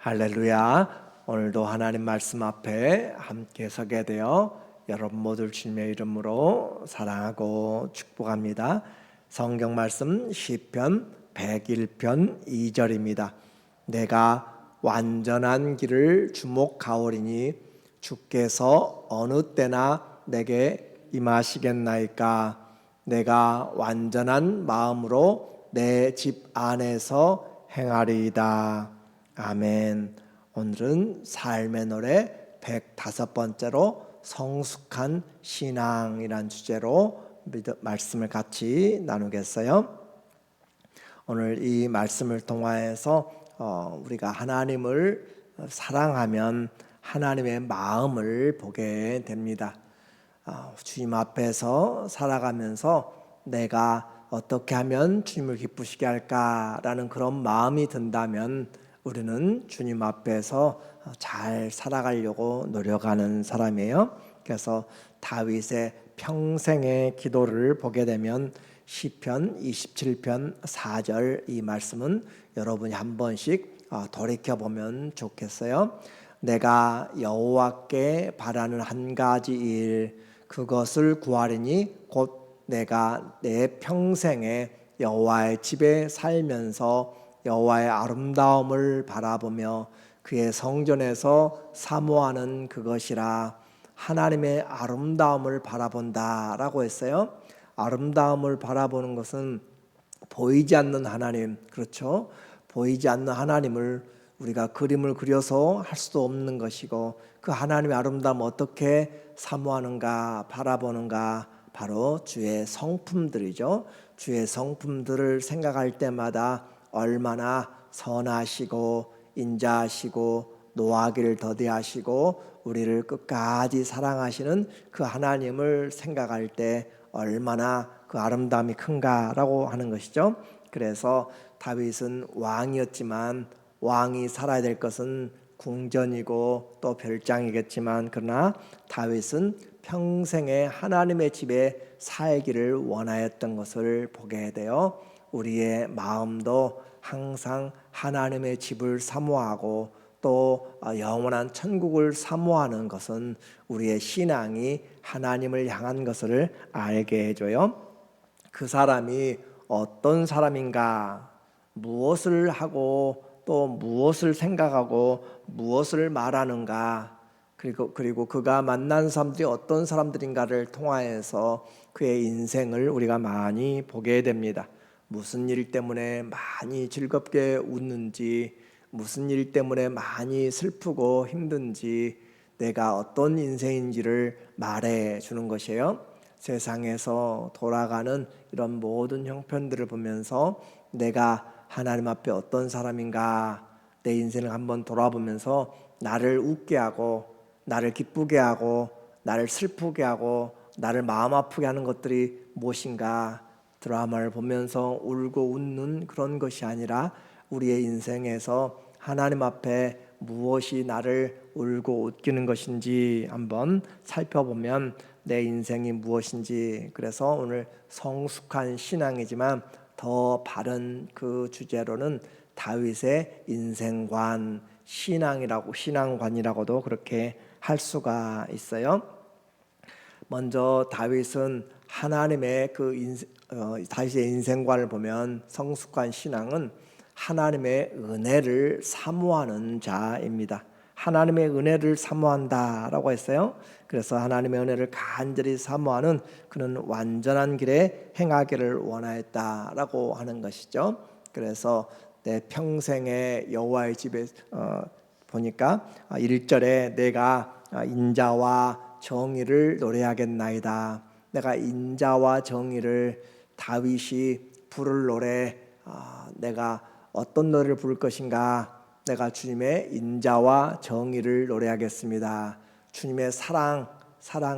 할렐루야. 오늘도 하나님 말씀 앞에 함께 서게 되어 여러분 모두 주님의 이름으로 사랑하고 축복합니다. 성경 말씀 시편 101편 2절입니다. 내가 완전한 길을 주목하오리니 주께서 어느 때나 내게 임하시겠나이까. 내가 완전한 마음으로 내 집 안에서 행하리이다. 아멘. 오늘은 삶의 노래 105번째로 성숙한 신앙이란 주제로 말씀을 같이 나누겠어요. 오늘 이 말씀을 통하여서 우리가 하나님을 사랑하면 하나님의 마음을 보게 됩니다. 주님 앞에서 살아가면서 내가 어떻게 하면 주님을 기쁘시게 할까라는 그런 마음이 든다면 우리는 주님 앞에서 잘 살아가려고 노력하는 사람이에요. 그래서 다윗의 평생의 기도를 보게 되면 시편 27편 4절 이 말씀은 여러분이 한 번씩 돌이켜보면 좋겠어요. 내가 여호와께 바라는 한 가지 일 그것을 구하리니 곧 내가 내 평생에 여호와의 집에 살면서 여호와의 아름다움을 바라보며 그의 성전에서 사모하는 그것이라. 하나님의 아름다움을 바라본다라고 했어요. 아름다움을 바라보는 것은 보이지 않는 하나님, 그렇죠? 보이지 않는 하나님을 우리가 그림을 그려서 할 수도 없는 것이고, 그 하나님의 아름다움을 어떻게 사모하는가, 바라보는가, 바로 주의 성품들이죠. 주의 성품들을 생각할 때마다 얼마나 선하시고 인자하시고 노하기를 더디하시고 우리를 끝까지 사랑하시는 그 하나님을 생각할 때 얼마나 그 아름다움이 큰가라고 하는 것이죠. 그래서 다윗은 왕이었지만 왕이 살아야 될 것은 궁전이고 또 별장이겠지만, 그러나 다윗은 평생에 하나님의 집에 살기를 원하였던 것을 보게 돼요. 우리의 마음도 항상 하나님의 집을 사모하고 또 영원한 천국을 사모하는 것은 우리의 신앙이 하나님을 향한 것을 알게 해줘요. 그 사람이 어떤 사람인가, 무엇을 하고 또 무엇을 생각하고 무엇을 말하는가, 그리고 그가 만난 사람들이 어떤 사람들인가를 통하여서 그의 인생을 우리가 많이 보게 됩니다. 무슨 일 때문에 많이 즐겁게 웃는지, 무슨 일 때문에 많이 슬프고 힘든지, 내가 어떤 인생인지를 말해 주는 것이에요. 세상에서 돌아가는 이런 모든 형편들을 보면서 내가 하나님 앞에 어떤 사람인가, 내 인생을 한번 돌아보면서 나를 웃게 하고 나를 기쁘게 하고 나를 슬프게 하고 나를 마음 아프게 하는 것들이 무엇인가, 드라마를 보면서 울고 웃는 그런 것이 아니라 우리의 인생에서 하나님 앞에 무엇이 나를 울고 웃기는 것인지 한번 살펴보면 내 인생이 무엇인지. 그래서 오늘 성숙한 신앙이지만 더 바른 그 주제로는 다윗의 인생관, 신앙관이라고도 그렇게 할 수가 있어요. 먼저 다윗은 하나님의 다윗의 인생관을 보면 성숙한 신앙은 하나님의 은혜를 사모하는 자입니다. 하나님의 은혜를 사모한다라고 했어요. 그래서 하나님의 은혜를 간절히 사모하는 그는 완전한 길에 행하기를 원하였다라고 하는 것이죠. 그래서 내 평생에 여호와의 집에 보니까 1절에 내가 인자와 정의를 노래하겠나이다. 내가 인자와 정의를, 다윗이 부를 노래, 내가 어떤 노래를 부를 것인가? 내가 주님의 인자와 정의를 노래하겠습니다. 주님의 사랑,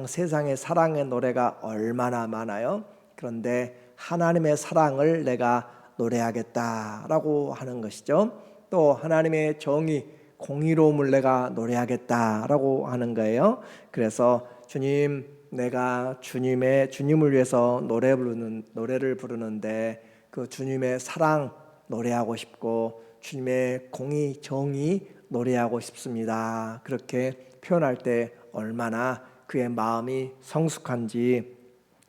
세상의 사랑의 노래가 얼마나 많아요. 그런데 하나님의 사랑을 내가 노래하겠다라고 하는 것이죠. 또 하나님의 정의, 공의로움을 내가 노래하겠다라고 하는 거예요. 그래서 주님, 내가 주님을 위해서 노래를 부르는데 그 주님의 사랑 노래하고 싶고, 주님의 공의, 정의 노래하고 싶습니다. 그렇게 표현할 때 얼마나 그의 마음이 성숙한지,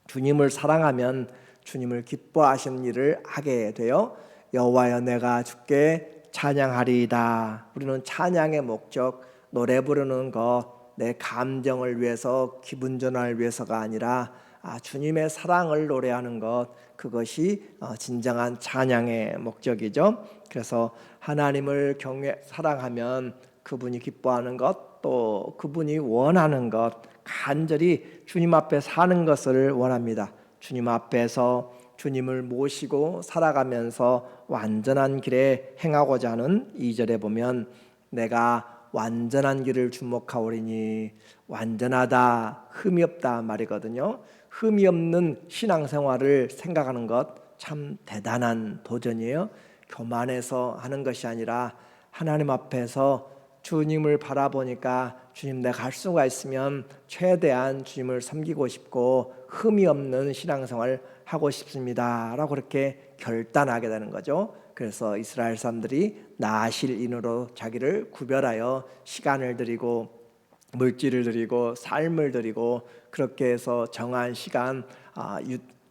주님을 사랑하면 주님을 기뻐하시는 일을 하게 돼요. 여호와여, 내가 주께 찬양하리이다. 우리는 찬양의 목적, 노래 부르는 것, 내 감정을 위해서, 기분 전환을 위해서가 아니라 주님의 사랑을 노래하는 것, 그것이 진정한 찬양의 목적이죠. 그래서 하나님을 사랑하면 그분이 기뻐하는 것, 또 그분이 원하는 것, 간절히 주님 앞에 사는 것을 원합니다. 주님 앞에서 주님을 모시고 살아가면서 완전한 길에 행하고자 하는 2절에 보면, 내가 완전한 길을 주목하오리니, 완전하다, 흠이 없다 말이거든요. 흠이 없는 신앙생활을 생각하는 것 참 대단한 도전이에요. 교만해서 하는 것이 아니라 하나님 앞에서 주님을 바라보니까, 주님, 내가 할 수가 있으면 최대한 주님을 섬기고 싶고 흠이 없는 신앙생활을 하고 싶습니다 라고 그렇게 결단하게 되는 거죠. 그래서 이스라엘 사람들이 나실인으로 자기를 구별하여 시간을 드리고 물질을 드리고 삶을 드리고, 그렇게 해서 정한 시간,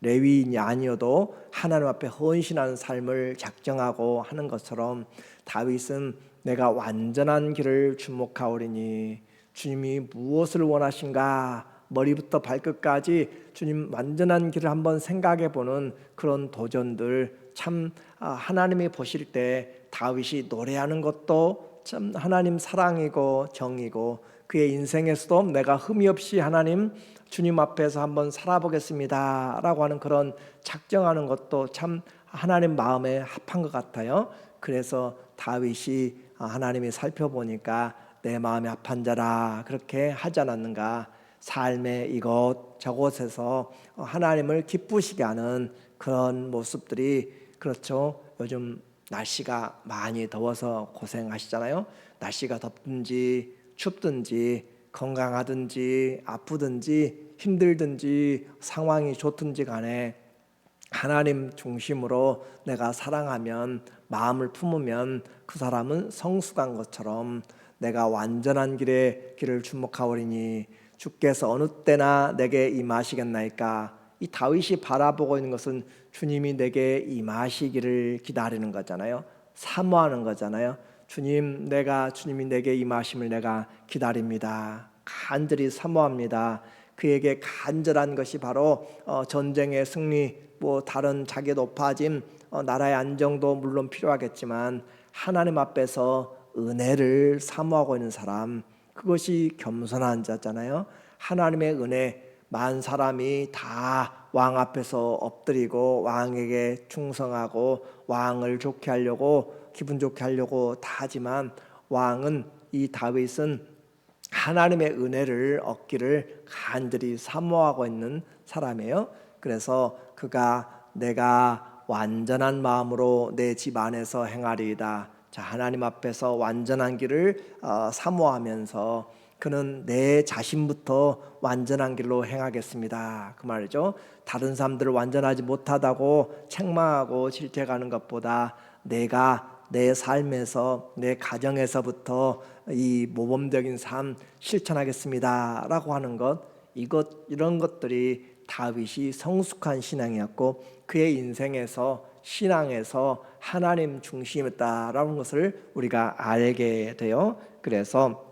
레위인이 아니어도 하나님 앞에 헌신하는 삶을 작정하고 하는 것처럼, 다윗은 내가 완전한 길을 주목하오리니, 주님이 무엇을 원하신가, 머리부터 발끝까지 주님 완전한 길을 한번 생각해 보는 그런 도전들, 참 하나님이 보실 때 다윗이 노래하는 것도 참 하나님 사랑이고 정이고, 그의 인생에서도 내가 흠이 없이 하나님 주님 앞에서 한번 살아보겠습니다 라고 하는 그런 작정하는 것도 참 하나님 마음에 합한 것 같아요. 그래서 다윗이 하나님이 살펴보니까 내 마음에 합한 자라 그렇게 하지 않았는가, 삶의 이곳 저곳에서 하나님을 기쁘시게 하는 그런 모습들이, 그렇죠. 요즘 날씨가 많이 더워서 고생하시잖아요. 날씨가 덥든지 춥든지, 건강하든지 아프든지 힘들든지 상황이 좋든지 간에 하나님 중심으로 내가 사랑하면, 마음을 품으면 그 사람은 성숙한 것처럼, 내가 완전한 길을 주목하오리니 주께서 어느 때나 내게 임하시겠나이까. 이 다윗이 바라보고 있는 것은 주님이 내게 임하시기를 기다리는 거잖아요. 사모하는 거잖아요. 주님이 내게 임하심을 내가 기다립니다. 간절히 사모합니다. 그에게 간절한 것이 바로 전쟁의 승리, 다른 자기의 높아짐, 나라의 안정도 물론 필요하겠지만, 하나님 앞에서 은혜를 사모하고 있는 사람, 그것이 겸손한 자잖아요. 하나님의 은혜, 만 사람이 다 왕 앞에서 엎드리고 왕에게 충성하고 왕을 좋게 하려고, 기분 좋게 하려고 다 하지만, 왕은, 이 다윗은 하나님의 은혜를 얻기를 간절히 사모하고 있는 사람이에요. 그래서 그가 내가 완전한 마음으로 내 집 안에서 행하리이다. 자, 하나님 앞에서 완전한 길을 사모하면서 그는 내 자신부터 완전한 길로 행하겠습니다, 그 말이죠. 다른 사람들을 완전하지 못하다고 책망하고 질책하는 것보다, 내가 내 삶에서, 내 가정에서부터 이 모범적인 삶 실천하겠습니다 라고 하는 것, 이런 것들이 다윗이 성숙한 신앙이었고, 그의 인생에서, 신앙에서 하나님 중심이었다라는 것을 우리가 알게 돼요. 그래서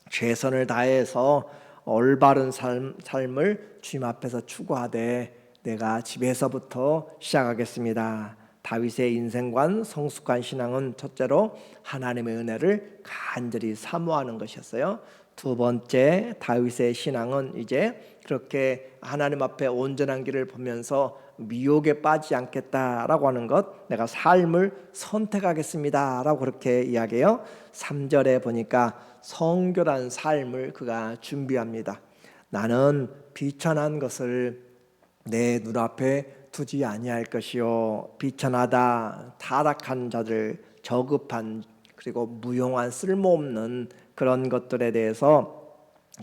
최선을 다해서 올바른 삶을 주님 앞에서 추구하되, 내가 집에서부터 시작하겠습니다. 다윗의 인생관, 성숙한 신앙은 첫째로 하나님의 은혜를 간절히 사모하는 것이었어요. 두 번째, 다윗의 신앙은 이제 그렇게 하나님 앞에 온전한 길을 보면서 미혹에 빠지지 않겠다라고 하는 것, 내가 삶을 선택하겠습니다 라고 그렇게 이야기해요. 3절에 보니까 성결한 삶을 그가 준비합니다. 나는 비천한 것을 내 눈앞에 두지 아니할 것이요, 비천하다, 타락한 자들, 저급한, 그리고 무용한, 쓸모없는 그런 것들에 대해서,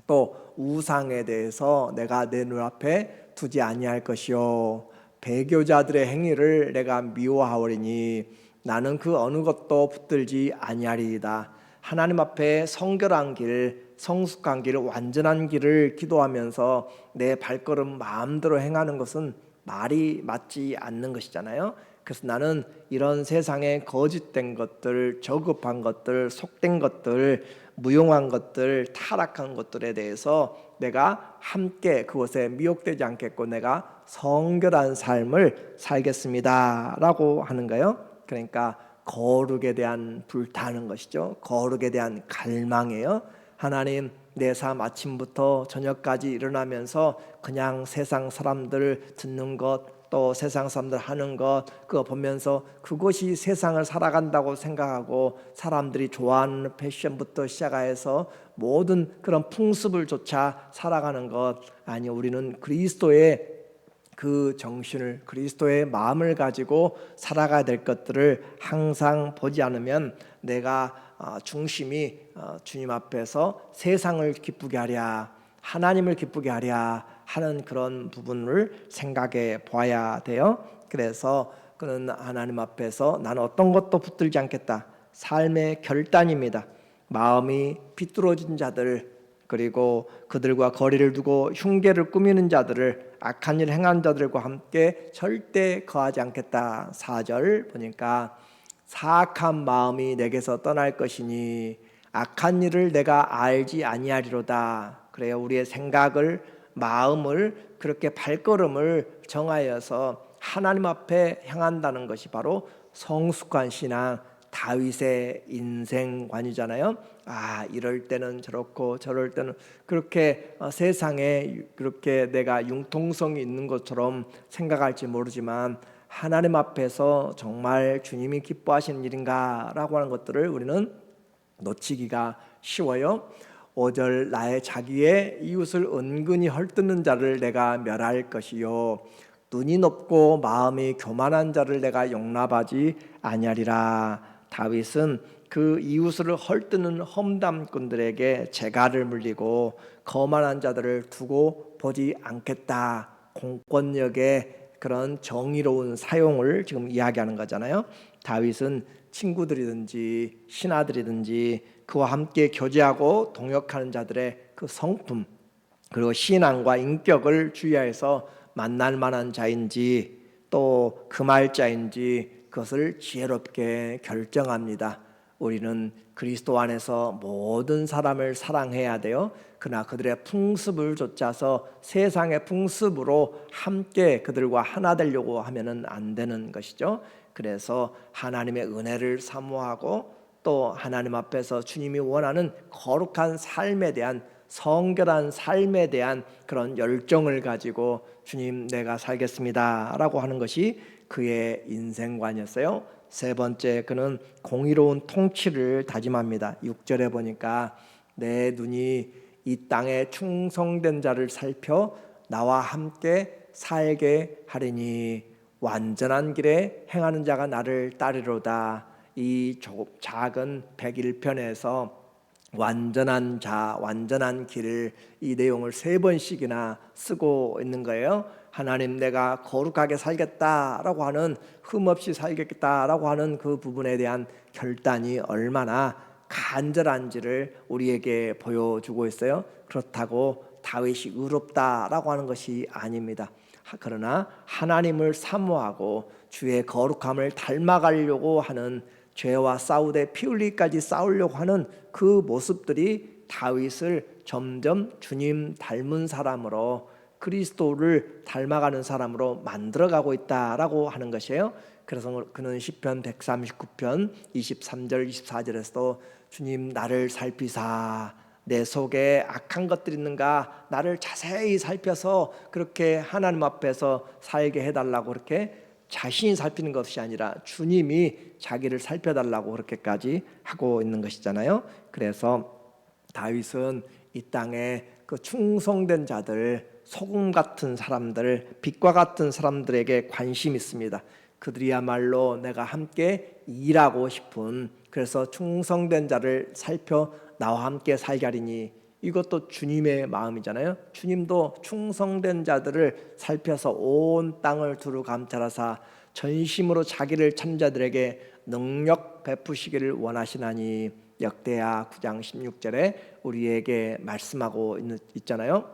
또 우상에 대해서 내가 내 눈앞에 두지 아니할 것이요, 배교자들의 행위를 내가 미워하오리니, 나는 그 어느 것도 붙들지 아니하리이다. 하나님 앞에 성결한 길, 성숙한 길, 완전한 길을 기도하면서 내 발걸음 마음대로 행하는 것은 말이 맞지 않는 것이잖아요. 그래서 나는 이런 세상에 거짓된 것들, 저급한 것들, 속된 것들, 무용한 것들, 타락한 것들에 대해서 내가 함께 그것에 미혹되지 않겠고 내가 성결한 삶을 살겠습니다 라고 하는 거예요. 그러니까 거룩에 대한 불타는 것이죠. 거룩에 대한 갈망이에요. 하나님, 내 삶 아침부터 저녁까지 일어나면서 그냥 세상 사람들 듣는 것, 또 세상 사람들 하는 것 그거 보면서 그것이 세상을 살아간다고 생각하고 사람들이 좋아하는 패션부터 시작해서 모든 그런 풍습을 쫓아 살아가는 것, 아니 우리는 그리스도의 그 정신을, 그리스도의 마음을 가지고 살아가야 될 것들을 항상 보지 않으면 내가 중심이 주님 앞에서 세상을 기쁘게 하랴, 하나님을 기쁘게 하랴 하는 그런 부분을 생각해 봐야 돼요. 그래서 그는 하나님 앞에서 나는 어떤 것도 붙들지 않겠다. 삶의 결단입니다. 마음이 비뚤어진 자들, 그리고 그들과 거리를 두고 흉계를 꾸미는 자들을, 악한 일 행한 자들과 함께 절대 거하지 않겠다. 4절 보니까 사악한 마음이 내게서 떠날 것이니 악한 일을 내가 알지 아니하리로다. 그래요. 우리의 생각을, 마음을, 그렇게 발걸음을 정하여서 하나님 앞에 향한다는 것이 바로 성숙한 신앙, 다윗의 인생관이잖아요. 이럴 때는 저렇고 저럴 때는 그렇게 세상에 그렇게 내가 융통성이 있는 것처럼 생각할지 모르지만 하나님 앞에서 정말 주님이 기뻐하시는 일인가 라고 하는 것들을 우리는 놓치기가 쉬워요. 5절 나의 자기의 이웃을 은근히 헐뜯는 자를 내가 멸할 것이요 눈이 높고 마음이 교만한 자를 내가 용납하지 아니하리라. 다윗은 그 이웃을 헐뜯는 험담꾼들에게 재갈을 물리고 거만한 자들을 두고 보지 않겠다. 공권력의 그런 정의로운 사용을 지금 이야기하는 거잖아요. 다윗은 친구들이든지 신하들이든지 그와 함께 교제하고 동역하는 자들의 그 성품 그리고 신앙과 인격을 주의하여서 만날 만한 자인지 또 금할자인지 그것을 지혜롭게 결정합니다. 우리는 그리스도 안에서 모든 사람을 사랑해야 돼요. 그러나 그들의 풍습을 좇아서 세상의 풍습으로 함께 그들과 하나 되려고 하면은 안 되는 것이죠. 그래서 하나님의 은혜를 사모하고 또 하나님 앞에서 주님이 원하는 거룩한 삶에 대한, 성결한 삶에 대한 그런 열정을 가지고 주님 내가 살겠습니다 라고 하는 것이 그의 인생관이었어요. 세 번째, 그는 공의로운 통치를 다짐합니다. 6절에 보니까 내 눈이 이 땅에 충성된 자를 살펴 나와 함께 살게 하리니 완전한 길에 행하는 자가 나를 따르리로다. 이 작은 101편에서 완전한 자, 완전한 길, 이 내용을 3번씩이나 쓰고 있는 거예요. 하나님 내가 거룩하게 살겠다라고 하는, 흠없이 살겠다라고 하는 그 부분에 대한 결단이 얼마나 간절한지를 우리에게 보여주고 있어요. 그렇다고 다윗이 의롭다라고 하는 것이 아닙니다. 그러나 하나님을 사모하고 주의 거룩함을 닮아가려고 하는, 죄와 싸우되 피 흘리기까지 싸우려고 하는 그 모습들이 다윗을 점점 주님 닮은 사람으로, 그리스도를 닮아가는 사람으로 만들어가고 있다라고 하는 것이에요. 그래서 그는 시편 139편 23절 24절에서도 주님 나를 살피사 내 속에 악한 것들이 있는가 나를 자세히 살펴서 그렇게 하나님 앞에서 살게 해달라고, 그렇게 자신이 살피는 것이 아니라 주님이 자기를 살펴달라고 그렇게까지 하고 있는 것이잖아요. 그래서 다윗은 이 땅에 그 충성된 자들, 소금 같은 사람들, 빛과 같은 사람들에게 관심이 있습니다. 그들이야말로 내가 함께 일하고 싶은, 그래서 충성된 자를 살펴 나와 함께 살게 하리니, 이것도 주님의 마음이잖아요. 주님도 충성된 자들을 살펴서 온 땅을 두루 감찰하사 전심으로 자기를 찾는 자들에게 능력 베푸시기를 원하시나니 역대하 9장 16절에 우리에게 말씀하고 있잖아요.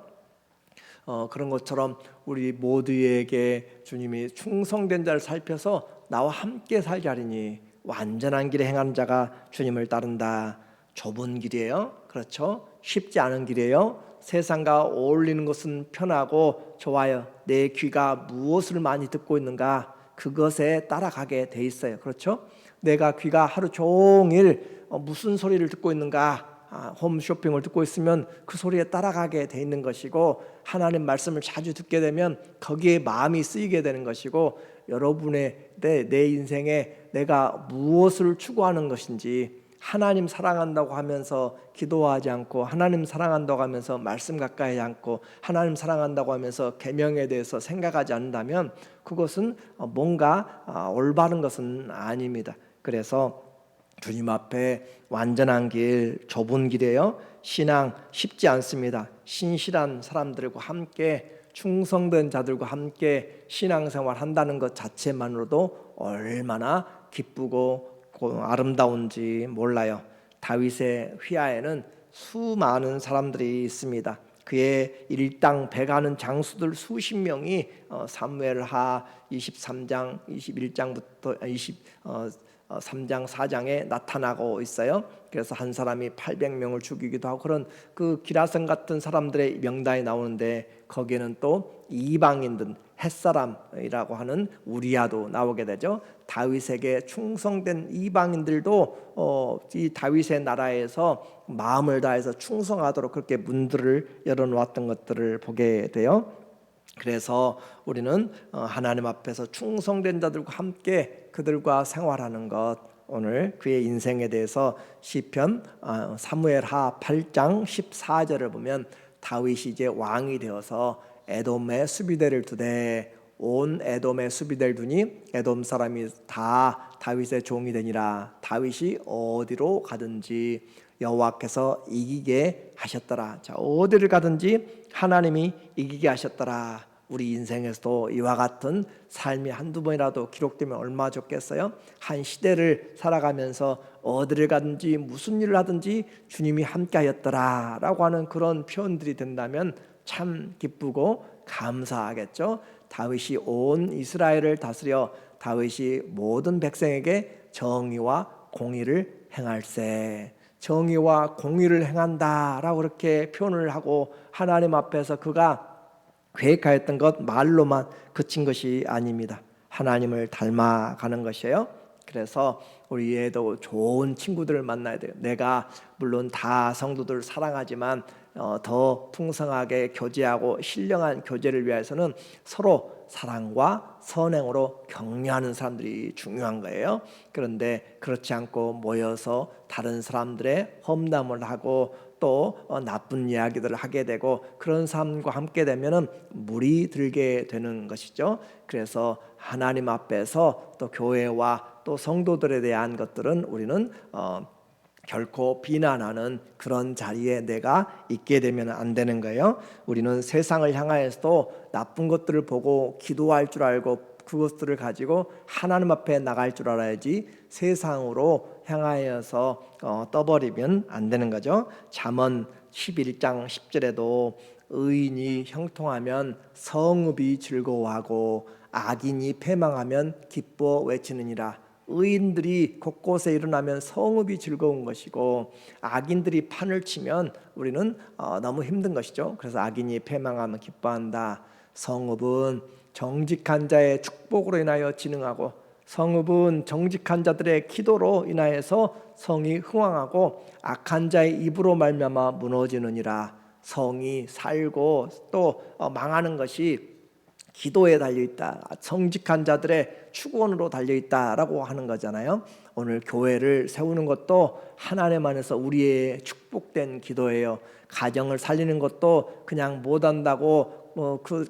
그런 것처럼 우리 모두에게 주님이 충성된 자를 살펴서 나와 함께 살자리니 완전한 길에 행하는 자가 주님을 따른다. 좁은 길이에요. 그렇죠? 쉽지 않은 길이에요. 세상과 어울리는 것은 편하고 좋아요. 내 귀가 무엇을 많이 듣고 있는가 그것에 따라가게 돼 있어요. 그렇죠? 내가 귀가 하루 종일 무슨 소리를 듣고 있는가, 홈쇼핑을 듣고 있으면 그 소리에 따라가게 돼 있는 것이고, 하나님 말씀을 자주 듣게 되면 거기에 마음이 쓰이게 되는 것이고, 여러분의 내 인생에 내가 무엇을 추구하는 것인지, 하나님 사랑한다고 하면서 기도하지 않고, 하나님 사랑한다고 하면서 말씀 가까이 하지 않고, 하나님 사랑한다고 하면서 계명에 대해서 생각하지 않는다면 그것은 뭔가 올바른 것은 아닙니다. 그래서 주님 앞에 완전한 길, 좁은 길이에요. 신앙 쉽지 않습니다. 신실한 사람들과 함께, 충성된 자들과 함께 신앙생활 한다는 것 자체만으로도 얼마나 기쁘고 아름다운지 몰라요. 다윗의 휘하에는 수많은 사람들이 있습니다. 그의 일당 배가는 장수들 수십 명이 사무엘하 23장 21장부터 3장 4장에 나타나고 있어요. 그래서 한 사람이 800명을 죽이기도 하고 그런 그 기라성 같은 사람들의 명단이 나오는데, 거기에는 또 이방인들, 햇사람이라고 하는 우리아도 나오게 되죠. 다윗에게 충성된 이방인들도 이 다윗의 나라에서 마음을 다해서 충성하도록 그렇게 문들을 열어놓았던 것들을 보게 돼요. 그래서 우리는 하나님 앞에서 충성된 자들과 함께 그들과 생활하는 것, 오늘 그의 인생에 대해서 시편 사무엘하 8장 14절을 보면 다윗이 이제 왕이 되어서 에돔의 수비대를 두되 온 에돔의 수비대를 두니 에돔 사람이 다 다윗의 종이 되니라. 다윗이 어디로 가든지 여호와께서 이기게 하셨더라. 자, 어디를 가든지 하나님이 이기게 하셨더라. 우리 인생에서도 이와 같은 삶이 한두 번이라도 기록되면 얼마나 좋겠어요? 한 시대를 살아가면서 어디를 가든지 무슨 일을 하든지 주님이 함께하였더라 라고 하는 그런 표현들이 된다면 참 기쁘고 감사하겠죠. 다윗이 온 이스라엘을 다스려 다윗이 모든 백성에게 정의와 공의를 행할세, 정의와 공의를 행한다라고 그렇게 표현을 하고, 하나님 앞에서 그가 계획하였던 것 말로만 그친 것이 아닙니다. 하나님을 닮아가는 것이에요. 그래서 우리에도 좋은 친구들을 만나야 돼요. 내가 물론 다 성도들을 사랑하지만 더 풍성하게 교제하고 신령한 교제를 위해서는 서로 사랑과 선행으로 격려하는 사람들이 중요한 거예요. 그런데 그렇지 않고 모여서 다른 사람들의 험담을 하고 또 나쁜 이야기들을 하게 되고 그런 사람과 함께 되면은 물이 들게 되는 것이죠. 그래서 하나님 앞에서 또 교회와 또 성도들에 대한 것들은 우리는 결코 비난하는 그런 자리에 내가 있게 되면 안 되는 거예요. 우리는 세상을 향하여서도 나쁜 것들을 보고 기도할 줄 알고 그것들을 가지고 하나님 앞에 나갈 줄 알아야지 세상으로 향하여서 떠버리면 안 되는 거죠. 잠언 11장 10절에도 의인이 형통하면 성읍이 즐거워하고 악인이 패망하면 기뻐 외치느니라. 의인들이 곳곳에 일어나면 성읍이 즐거운 것이고, 악인들이 판을 치면 우리는 너무 힘든 것이죠. 그래서 악인이 패망하면 기뻐한다. 성읍은 정직한 자의 축복으로 인하여 진흥하고, 성읍은 정직한 자들의 기도로 인하여서 성이 흥왕하고, 악한 자의 입으로 말미암아 무너지느니라. 성이 살고 또 망하는 것이 기도에 달려있다, 정직한 자들의 축원으로 달려있다라고 하는 거잖아요. 오늘 교회를 세우는 것도 하나님 안에서 우리의 축복된 기도예요. 가정을 살리는 것도 그냥 못한다고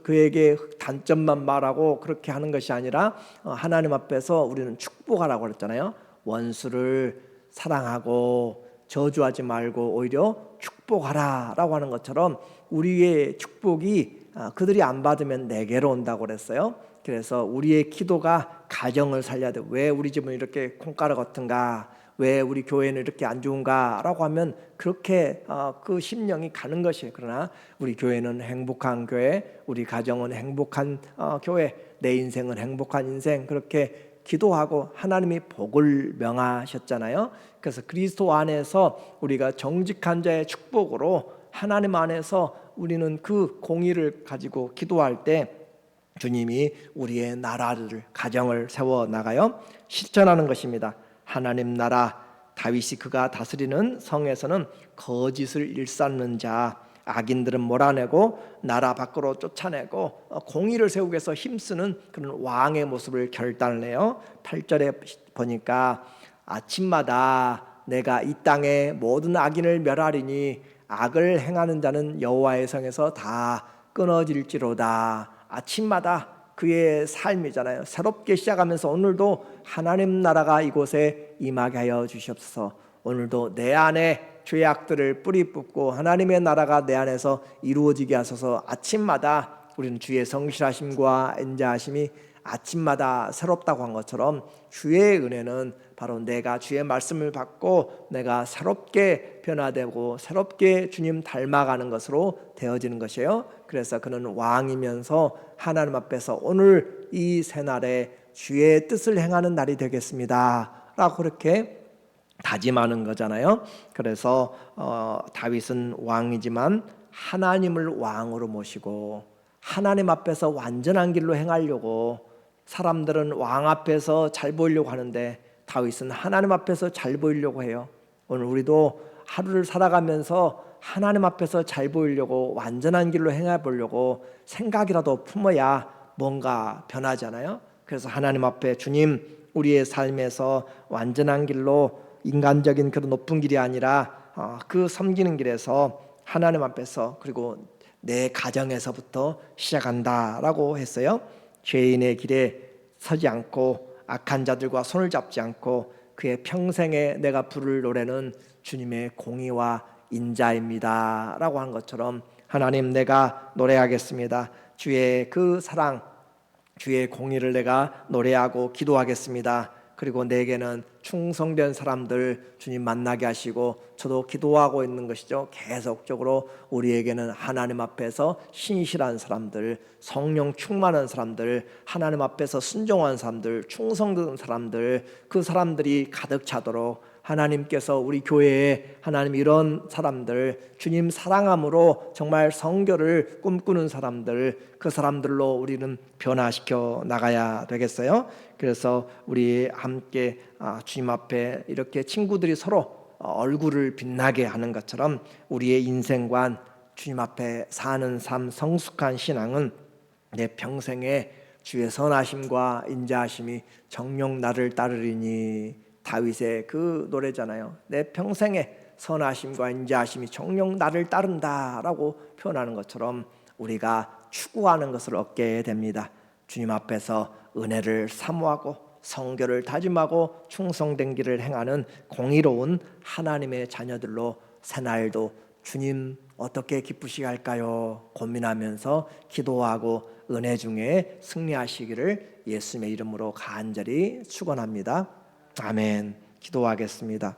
그에게 단점만 말하고 그렇게 하는 것이 아니라 하나님 앞에서 우리는 축복하라고 그랬잖아요. 원수를 사랑하고 저주하지 말고 오히려 축복하라라고 하는 것처럼 우리의 축복이 그들이 안 받으면 내게로 온다고 그랬어요. 그래서 우리의 기도가 가정을 살려야 돼. 왜 우리 집은 이렇게 콩가루 같은가? 왜 우리 교회는 이렇게 안 좋은가라고 하면 그렇게 그 심령이 가는 것이에요. 그러나 우리 교회는 행복한 교회, 우리 가정은 행복한 교회, 내 인생은 행복한 인생, 그렇게 기도하고 하나님이 복을 명하셨잖아요. 그래서 그리스도 안에서 우리가 정직한 자의 축복으로 하나님 안에서 우리는 그 공의를 가지고 기도할 때 주님이 우리의 나라를, 가정을 세워 나가요. 실천하는 것입니다. 하나님 나라, 다윗이 그가 다스리는 성에서는 거짓을 일삼는 자, 악인들은 몰아내고 나라 밖으로 쫓아내고 공의를 세우기 위해서 힘쓰는 그런 왕의 모습을 결단해요. 8절에 보니까 아침마다 내가 이 땅의 모든 악인을 멸하리니 악을 행하는 자는 여호와의 성에서 다 끊어질지로다. 아침마다 그의 삶이잖아요. 새롭게 시작하면서 오늘도 하나님 나라가 이곳에 임하게 하여 주시옵소서. 오늘도 내 안에 죄악들을 뿌리 뽑고 하나님의 나라가 내 안에서 이루어지게 하소서. 아침마다 우리는 주의 성실하심과 인자하심이 아침마다 새롭다고 한 것처럼 주의 은혜는 바로 내가 주의 말씀을 받고 내가 새롭게 변화되고 새롭게 주님 닮아가는 것으로 되어지는 것이에요. 그래서 그는 왕이면서 하나님 앞에서 오늘 이 새날에 주의 뜻을 행하는 날이 되겠습니다 라고 그렇게 다짐하는 거잖아요. 그래서 다윗은 왕이지만 하나님을 왕으로 모시고 하나님 앞에서 완전한 길로 행하려고, 사람들은 왕 앞에서 잘 보이려고 하는데 다윗은 하나님 앞에서 잘 보이려고 해요. 오늘 우리도 하루를 살아가면서 하나님 앞에서 잘 보이려고 완전한 길로 행해 보려고 생각이라도 품어야 뭔가 변하잖아요. 그래서 하나님 앞에 주님, 우리의 삶에서 완전한 길로, 인간적인 그런 높은 길이 아니라 그 섬기는 길에서 하나님 앞에서, 그리고 내 가정에서부터 시작한다라고 했어요. 죄인의 길에 서지 않고 악한 자들과 손을 잡지 않고 그의 평생에 내가 부를 노래는 주님의 공의와 인자입니다 라고 한 것처럼, 하나님, 내가 노래하겠습니다. 주의 그 사랑, 주의 공의를 내가 노래하고 기도하겠습니다. 그리고 내게는 충성된 사람들 주님 만나게 하시고, 저도 기도하고 있는 것이죠. 계속적으로 우리에게는 하나님 앞에서 신실한 사람들, 성령 충만한 사람들, 하나님 앞에서 순종한 사람들, 충성된 사람들, 그 사람들이 가득 차도록 하나님께서 우리 교회에, 하나님 이런 사람들, 주님 사랑함으로 정말 성결을 꿈꾸는 사람들, 그 사람들로 우리는 변화시켜 나가야 되겠어요. 그래서 우리 함께 주님 앞에 이렇게 친구들이 서로 얼굴을 빛나게 하는 것처럼 우리의 인생관, 주님 앞에 사는 삶, 성숙한 신앙은 내 평생에 주의 선하심과 인자하심이 정녕 나를 따르리니, 다윗의 그 노래잖아요. 내 평생에 선하심과 인자하심이 정녕 나를 따른다라고 표현하는 것처럼 우리가 추구하는 것을 얻게 됩니다. 주님 앞에서 은혜를 사모하고 성결을 다짐하고 충성된 길을 행하는 공의로운 하나님의 자녀들로 새날도 주님 어떻게 기쁘시게 할까요? 고민하면서 기도하고 은혜 중에 승리하시기를 예수님의 이름으로 간절히 축원합니다. 아멘. 기도하겠습니다.